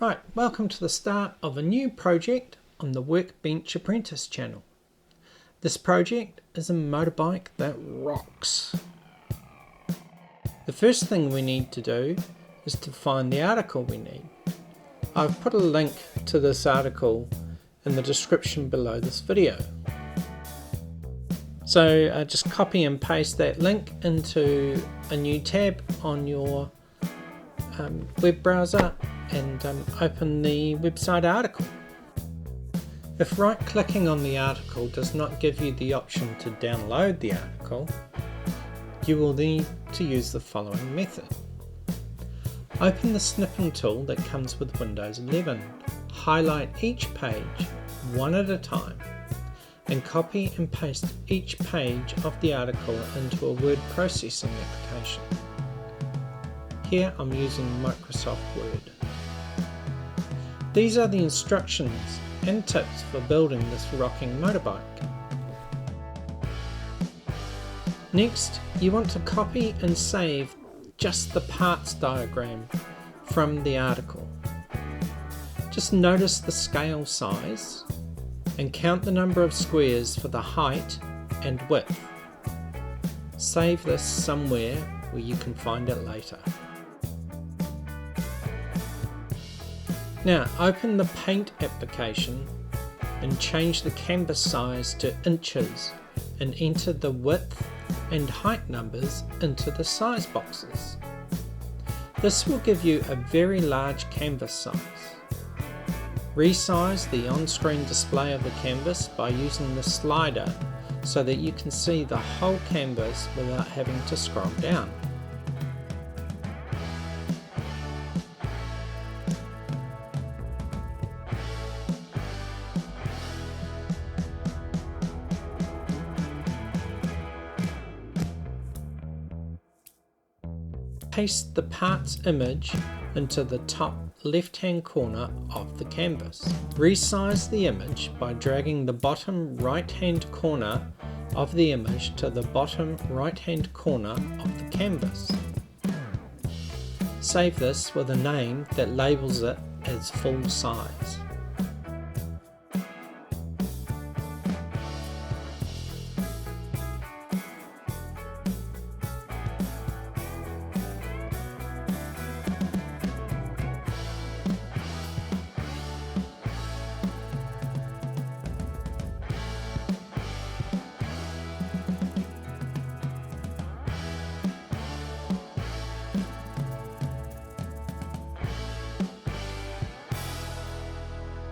Right, welcome to the start of a new project on the Workbench Apprentice channel. This project is a motorbike that rocks. The first thing we need to do is to find the article we need. I've put a link to this article in the description below this video. So just copy and paste that link into a new tab on your web browser and open the website article. If right-clicking on the article does not give you the option to download the article, you will need to use the following method. Open the snipping tool that comes with Windows 11. Highlight each page one at a time and copy and paste each page of the article into a word processing application. Here I'm using Microsoft Word. These are the instructions and tips for building this rocking motorbike. Next, you want to copy and save just the parts diagram from the article. Just notice the scale size and count the number of squares for the height and width. Save this somewhere where you can find it later. Now open the paint application and change the canvas size to inches and enter the width and height numbers into the size boxes. This will give you a very large canvas size. Resize the on-screen display of the canvas by using the slider so that you can see the whole canvas without having to scroll down. Paste the parts image into the top left-hand corner of the canvas. Resize the image by dragging the bottom right-hand corner of the image to the bottom right-hand corner of the canvas. Save this with a name that labels it as full size.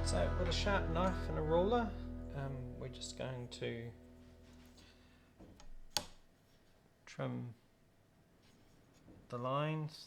So with a sharp knife and a ruler, we're just going to trim the lines.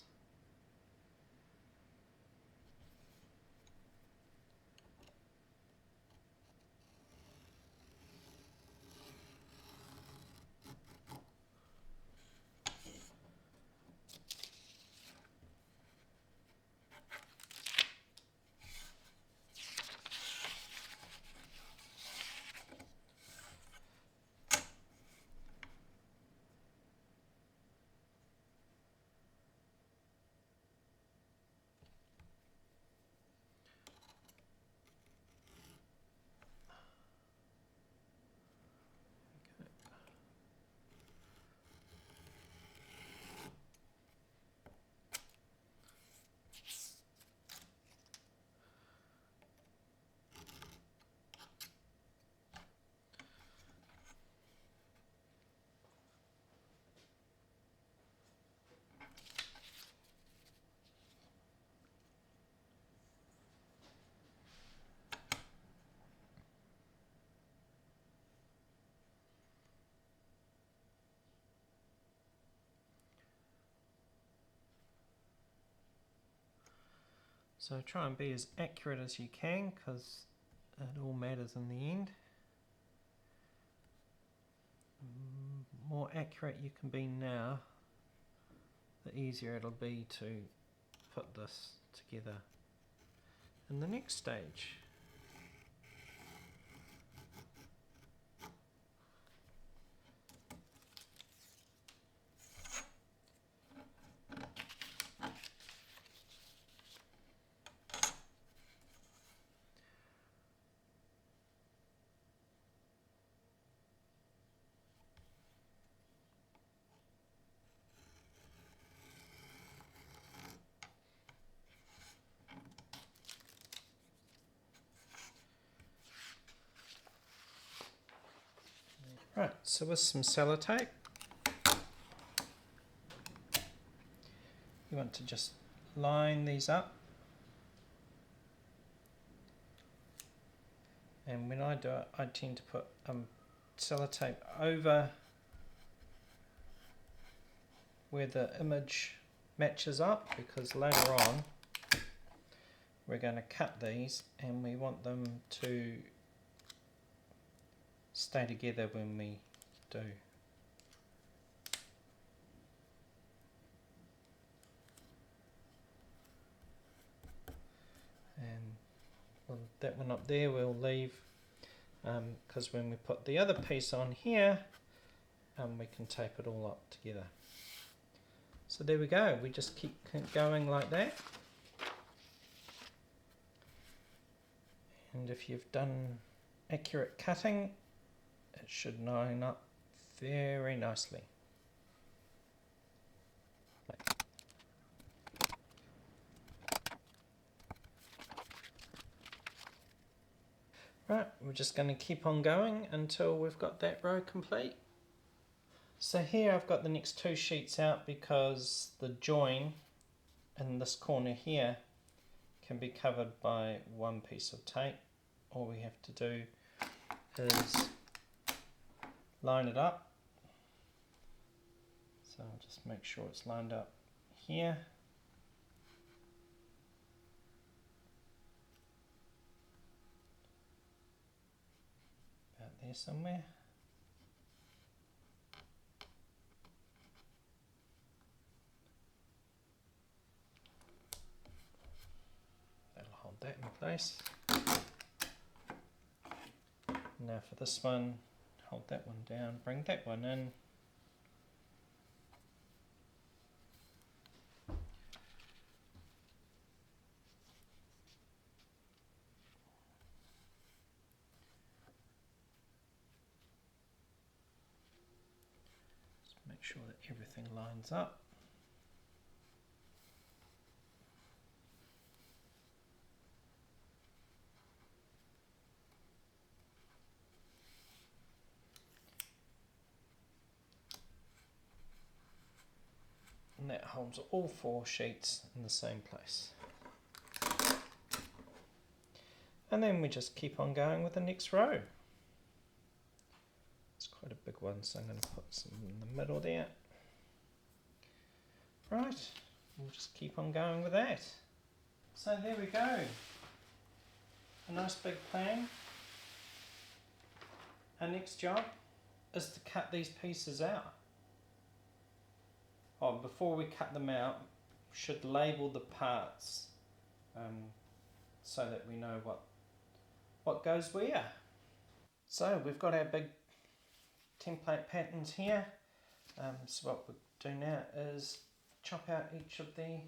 So try and be as accurate as you can, because it all matters in the end. The more accurate you can be now, the easier it'll be to put this together in the next stage. Right, so with some sellotape, you want to just line these up. And when I do it, I tend to put sellotape over where the image matches up, because later on we're going to cut these and we want them to stay together when we do. And that one up there we'll leave, because when we put the other piece on here, we can tape it all up together. So there we go, we just keep going like that. And if you've done accurate cutting, it should line up very nicely. Right, we're just going to keep on going until we've got that row complete. So here I've got the next two sheets out because the join in this corner here can be covered by one piece of tape. All we have to do is line it up. So I'll just make sure it's lined up here. About there somewhere. That'll hold that in place. Now for this one, hold that one down, bring that one in. Just make sure that everything lines up. And that holds all four sheets in the same place. And then we just keep on going with the next row. It's quite a big one, so I'm going to put some in the middle there. Right, we'll just keep on going with that. So there we go. A nice big plan. Our next job is to cut these pieces out. Oh, before we cut them out, we should label the parts so that we know what goes where. So we've got our big template patterns here. So what we'll do now is chop out each of the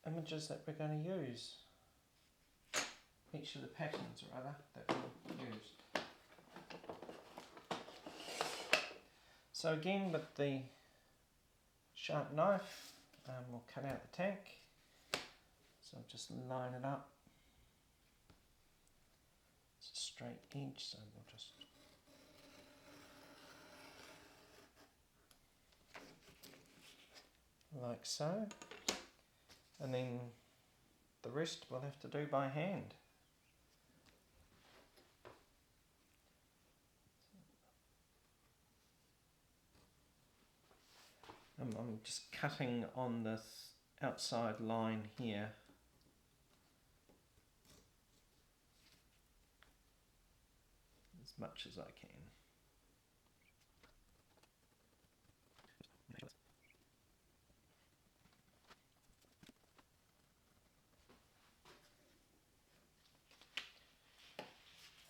images that we're going to use. Each of the patterns rather that we'll use. So again with the sharp knife, we'll cut out the tank. So I'll just line it up. It's a straight edge, so we'll just like so. And then the rest we'll have to do by hand. I'm just cutting on this outside line here. As much as I can.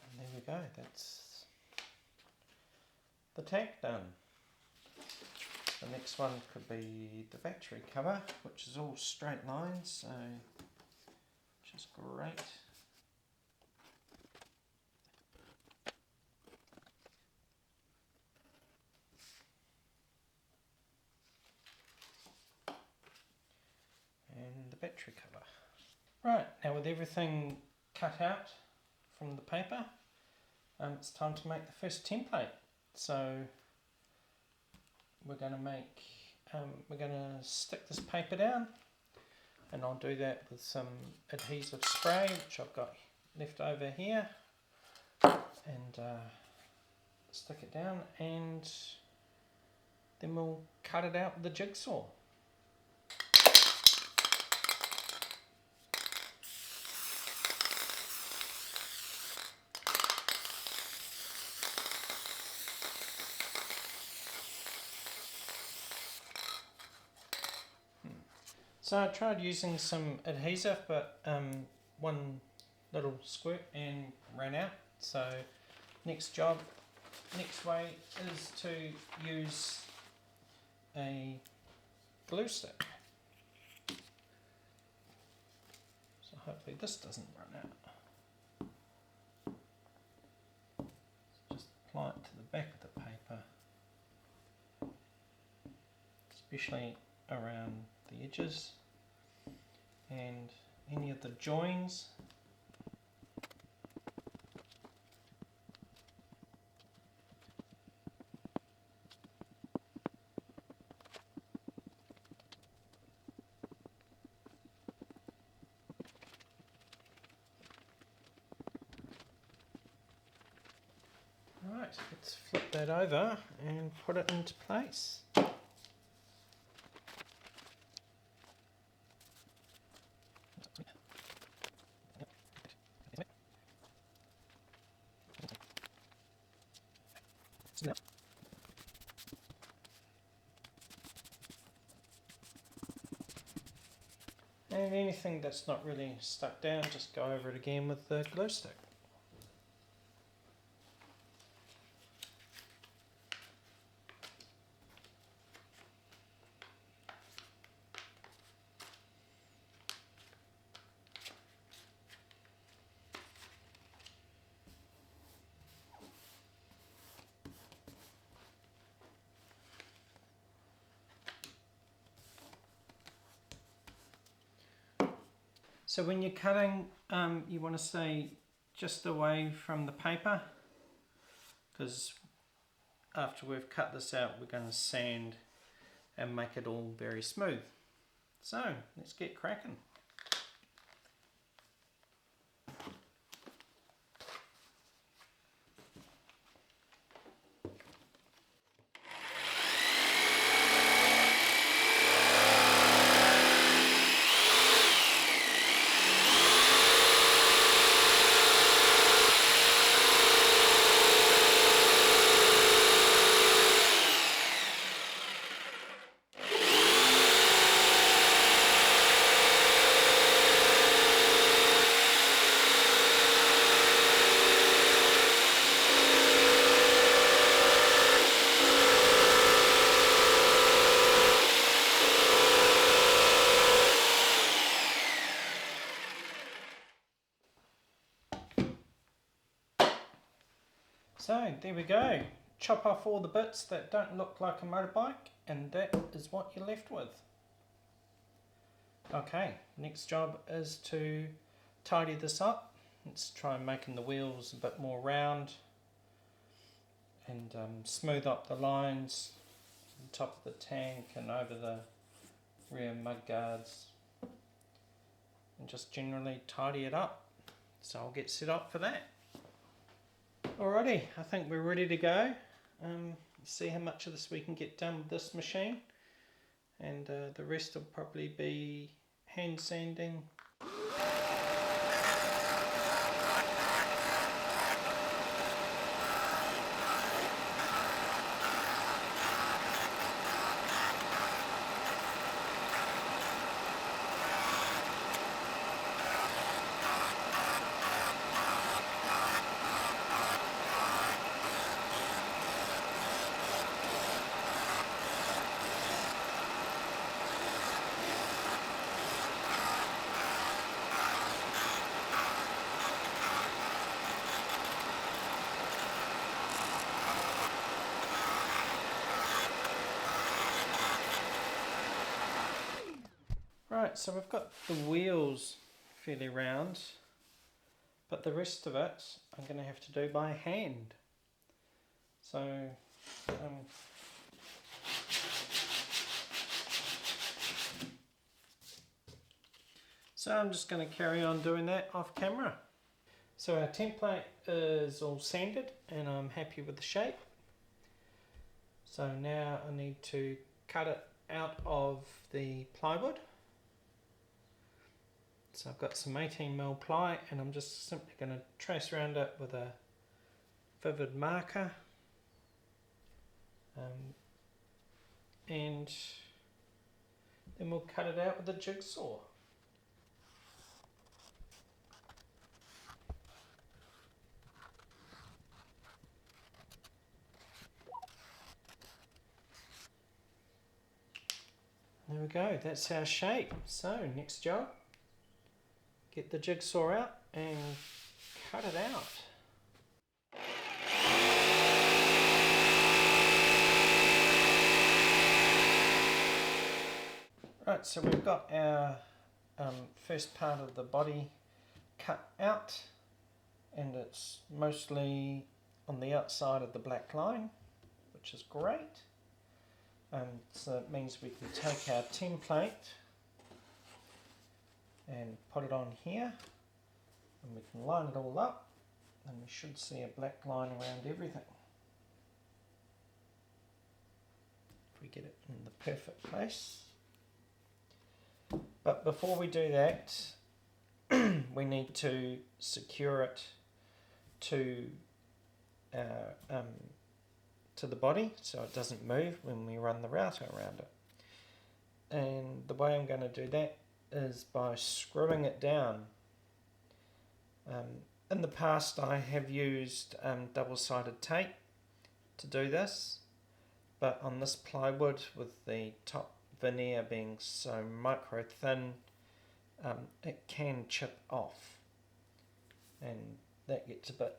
And there we go, that's the tank done. The next one could be the battery cover, which is all straight lines, so which is great. And the battery cover. Right, now with everything cut out from the paper, it's time to make the first template. So we're going to stick this paper down, and I'll do that with some adhesive spray which I've got left over here, and stick it down, and then we'll cut it out with the jigsaw. So I tried using some adhesive, but one little squirt and ran out. So next way is to use a glue stick. So hopefully this doesn't run out. Just apply it to the back of the paper, especially around the edges and any of the joins. Right, let's flip that over and put it into place. And anything that's not really stuck down, just go over it again with the glue stick. So when you're cutting, you want to stay just away from the paper, because after we've cut this out, we're going to sand and make it all very smooth. So let's get cracking. So there we go. Chop off all the bits that don't look like a motorbike, and that is what you're left with. Okay, next job is to tidy this up. Let's try making the wheels a bit more round, and smooth up the lines on top of the tank and over the rear mudguards, and just generally tidy it up. So I'll get set up for that. Alrighty, I think we're ready to go. See how much of this we can get done with this machine, and the rest will probably be hand sanding. Right, so we've got the wheels fairly round, but the rest of it I'm going to have to do by hand. So I'm just going to carry on doing that off camera. So our template is all sanded and I'm happy with the shape. So now I need to cut it out of the plywood. So I've got some 18mm ply and I'm just simply going to trace around it with a vivid marker. And then we'll cut it out with a jigsaw. There we go, that's our shape. So next job, get the jigsaw out and cut it out. Right, so we've got our first part of the body cut out, and it's mostly on the outside of the black line, which is great. So it means we can take our template and put it on here, and we can line it all up, and we should see a black line around everything. If we get it in the perfect place. But before we do that, we need to secure it to the body so it doesn't move when we run the router around it. And the way I'm going to do that is by screwing it down. In the past I have used double-sided tape to do this, but on this plywood with the top veneer being so micro thin, it can chip off and that gets a bit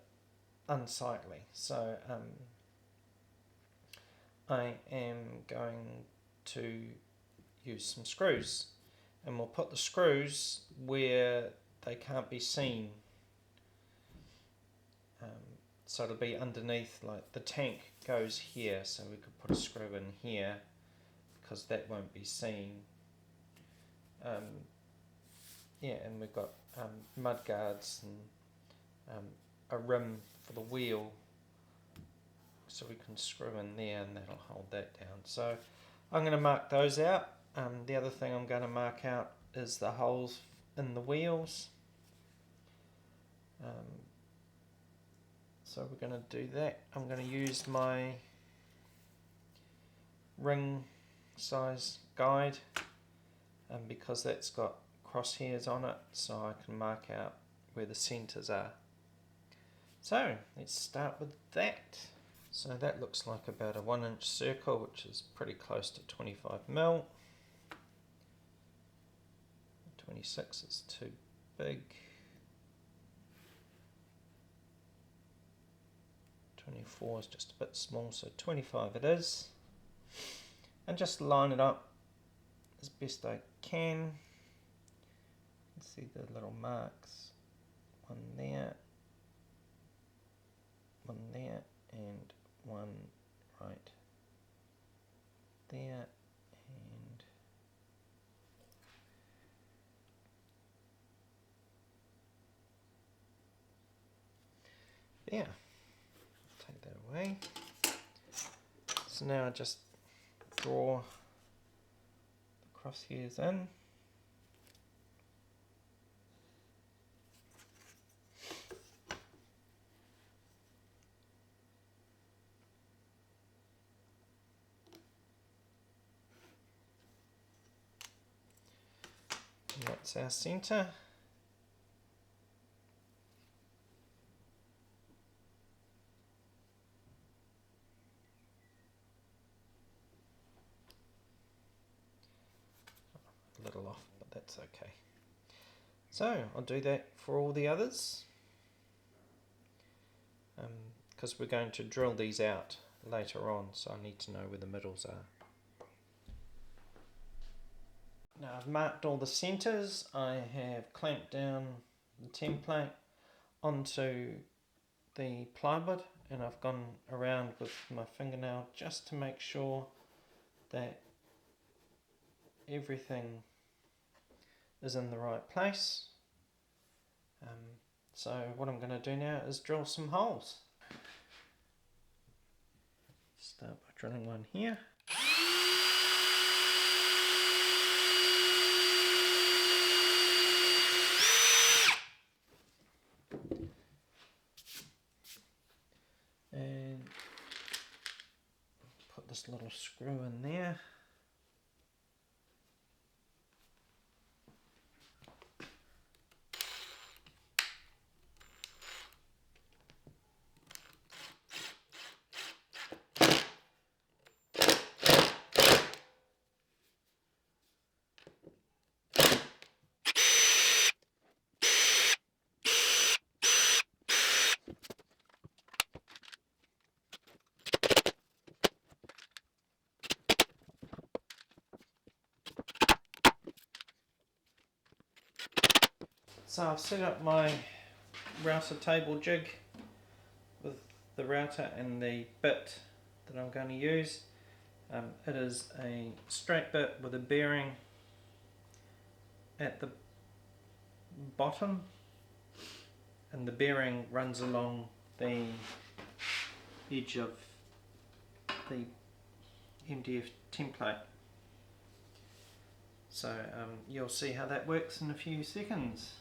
unsightly. So I am going to use some screws, and we'll put the screws where they can't be seen. So it'll be underneath, like the tank goes here, so we could put a screw in here because that won't be seen. Yeah, and we've got mud guards and a rim for the wheel, so we can screw in there and that'll hold that down. So I'm going to mark those out. The other thing I'm going to mark out is the holes in the wheels. So we're going to do that. I'm going to use my ring size guide, because that's got crosshairs on it, so I can mark out where the centres are. So let's start with that. So that looks like about a 1-inch circle, which is pretty close to 25mm. 26 is too big. 24 is just a bit small, so 25 it is. And just line it up as best I can. You can see the little marks. One there, and one right there, and there. Take that away. So now I just draw the crosshairs in. And that's our centre. A little off, but that's okay. So I'll do that for all the others, because we're going to drill these out later on, so I need to know where the middles are. Now I've marked all the centres. I have clamped down the template onto the plywood and I've gone around with my fingernail just to make sure that everything is in the right place. So what I'm going to do now is drill some holes. Start by drilling one here. And put this little screw in there. So I've set up my router table jig with the router and the bit that I'm going to use. It is a straight bit with a bearing at the bottom, and the bearing runs along the edge of the MDF template. So you'll see how that works in a few seconds.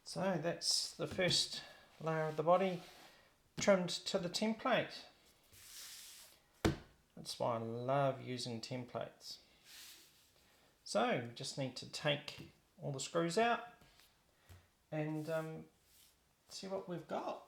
So that's the first layer of the body trimmed to the template. That's why I love using templates. So just need to take all the screws out and see what we've got.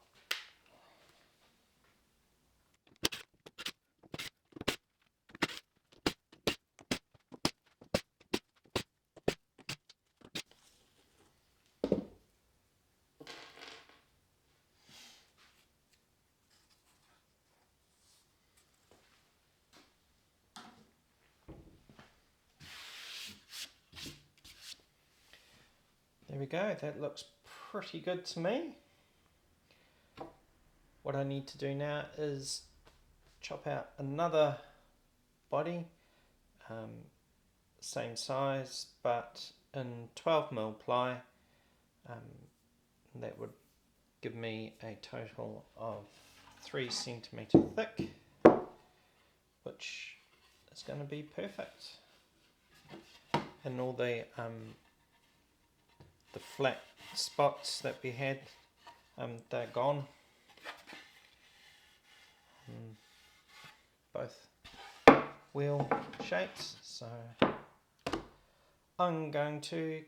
There we go, that looks pretty good to me. What I need to do now is chop out another body, same size but in 12mm ply. That would give me a total of 3 centimetre thick, which is going to be perfect. And all the flat spots that we had, they're gone. Both wheel shapes, so I'm going to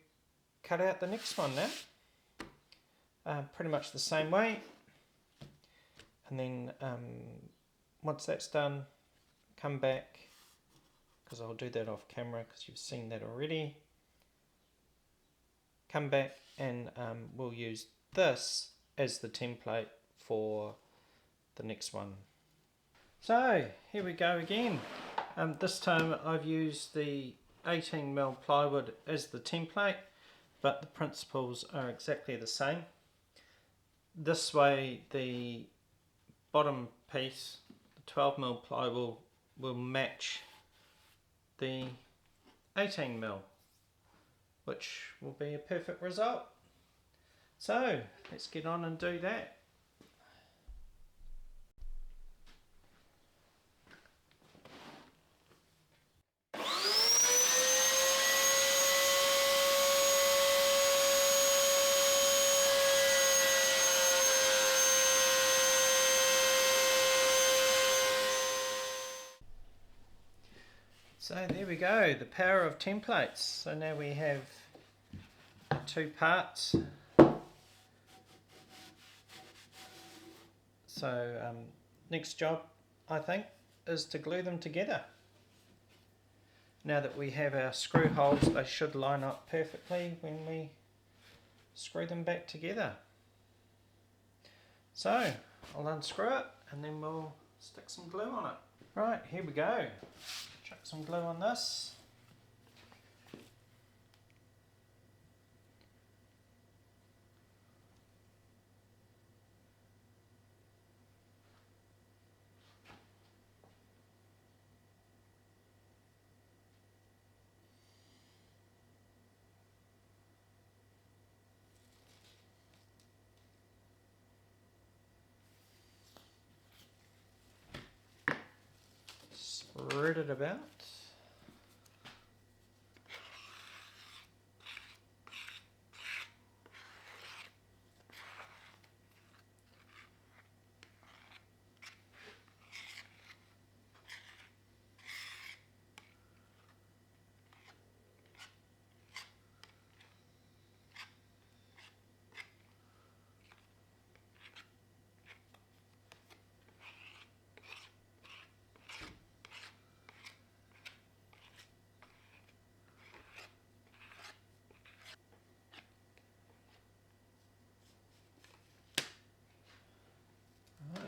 cut out the next one now, pretty much the same way, and then once that's done, come back, because I'll do that off camera because you've seen that already. Come back and we'll use this as the template for the next one. So here we go again. This time I've used the 18mm plywood as the template, but the principles are exactly the same. This way the bottom piece, the 12mm plywood, will match the 18mm, which will be a perfect result. So let's get on and do that. So there we go, the power of templates. So now we have two parts. So next job, I think, is to glue them together. Now that we have our screw holes, they should line up perfectly when we screw them back together. So I'll unscrew it and then we'll stick some glue on it. Right, here we go. Chuck some glue on this. Spread it about. Right.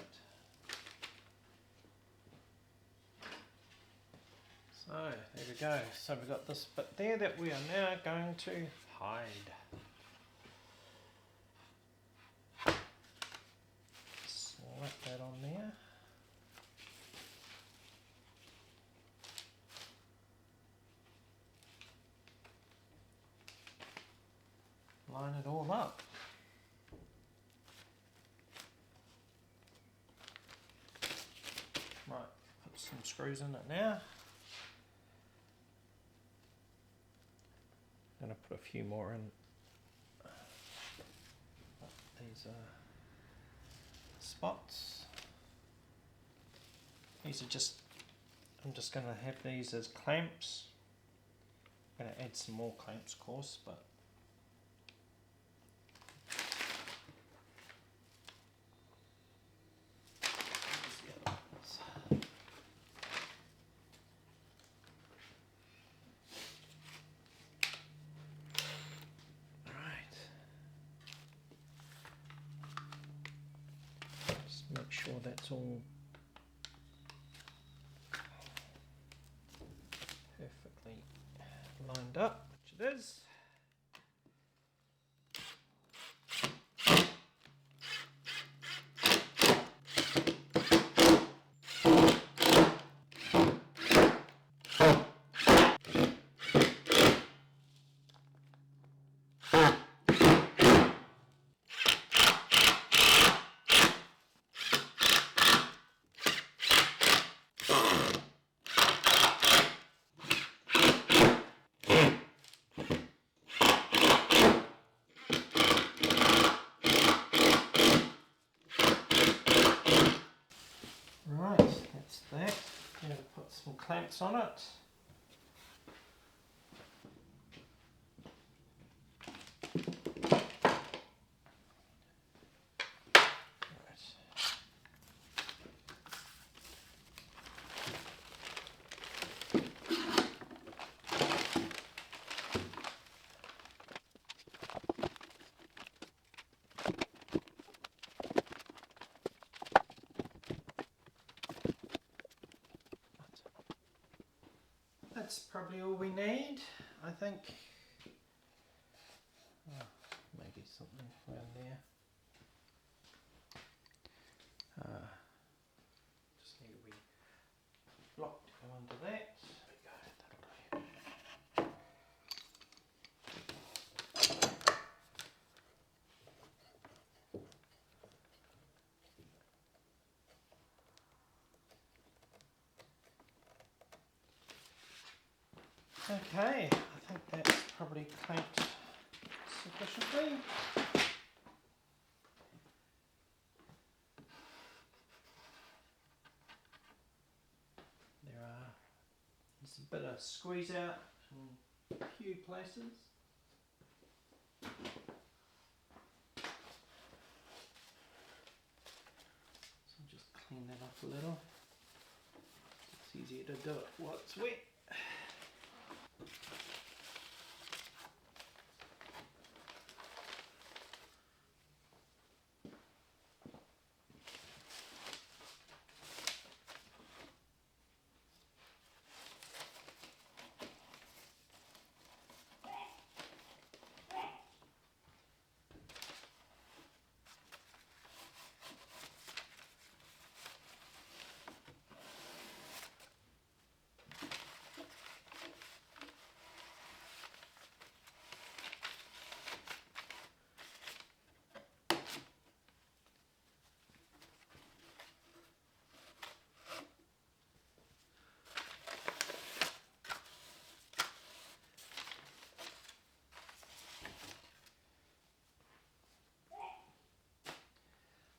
So there we go. So we've got this bit there that we are now going to hide. Slap that on there. Line it all up. Right, put some screws in it now. I'm going to put a few more in. These are spots. These are just, I'm just going to have these as clamps. I'm going to add some more clamps, of course, but make sure that's all perfectly lined up, which it is. Right, that's that. I'm going to put some clamps on it. that's probably all we need, I think. Oh, maybe something around there. Just need a wee block to go under that. Okay, I think that's probably clamped sufficiently. There's a bit of squeeze out in a few places. So just clean that up a little. It's easier to do it while it's wet.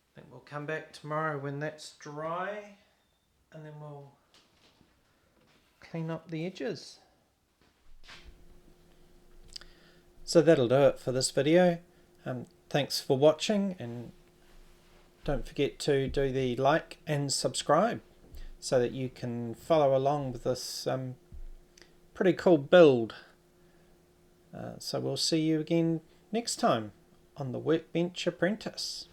I think we'll come back tomorrow when that's dry, and then we'll clean up the edges. So that'll do it for this video. Thanks for watching, and don't forget to do the like and subscribe so that you can follow along with this pretty cool build. So we'll see you again next time on the Workbench Apprentice.